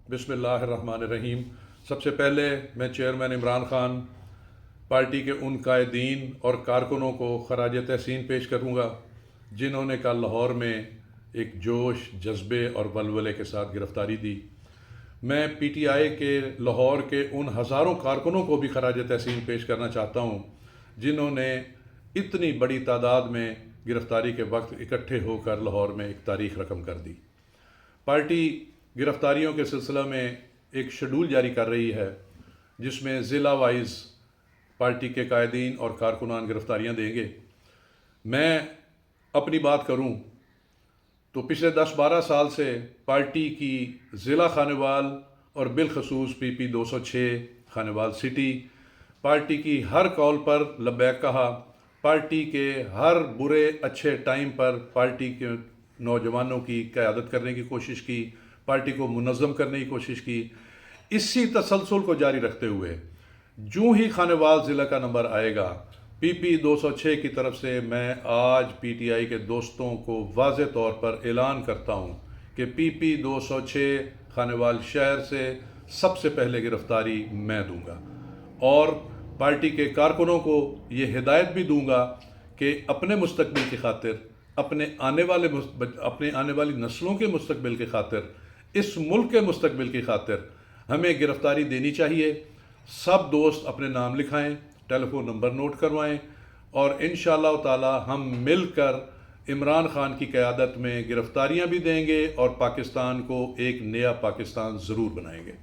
बिस्मिल्लाह अर्रहमान अर्रहीम। सबसे पहले मैं चेयरमैन इमरान खान पार्टी के उन कायदीन और कारकुनों को खराज तहसीन पेश करूँगा जिन्होंने कल लाहौर में एक जोश, जज्बे और वलवले के साथ गिरफ़्तारी दी। मैं पीटीआई के लाहौर के उन हज़ारों कारकुनों को भी खराज तहसीन पेश करना चाहता हूँ जिन्होंने इतनी बड़ी तादाद में गिरफ़्तारी के वक्त इकट्ठे होकर लाहौर में एक तारीख़ रकम कर दी। पार्टी गिरफ़्तारियों के सिलसिला में एक शेड्यूल जारी कर रही है जिसमें ज़िला वाइज पार्टी के कायदीन और कारकुनान गिरफ़्तारियाँ देंगे। मैं अपनी बात करूं तो पिछले 10-12 साल से पार्टी की ज़िला खानेवाल और बिलखसूस PP 206 खानेवाल सिटी पार्टी की हर कॉल पर लब्बैक कहा, पार्टी के हर बुरे अच्छे टाइम पर पार्टी के नौजवानों की क़यादत करने की कोशिश की, पार्टी को मुनज़्ज़म करने की कोशिश की। इसी तसलसल को जारी रखते हुए जो ही खानेवाल ज़िला का नंबर आएगा, PP 206 की तरफ से मैं आज PTI के दोस्तों को वाज़े तौर पर ऐलान करता हूँ कि PP 206 खानेवाल शहर से सबसे पहले गिरफ़्तारी मैं दूँगा और पार्टी के कारकुनों को ये हिदायत भी दूँगा कि अपने मुस्तक़बिल की खातिर, अपने आने वाली नस्लों के मुस्तक़बिल की खातिर, इस मुल्क के मुस्तक़बिल की खातिर हमें गिरफ़्तारी देनी चाहिए। सब दोस्त अपने नाम लिखाएं, टेलीफोन नंबर नोट करवाएं और इंशाअल्लाह ताला हम मिलकर इमरान खान की क़यादत में गिरफ़्तारियां भी देंगे और पाकिस्तान को एक नया पाकिस्तान ज़रूर बनाएंगे।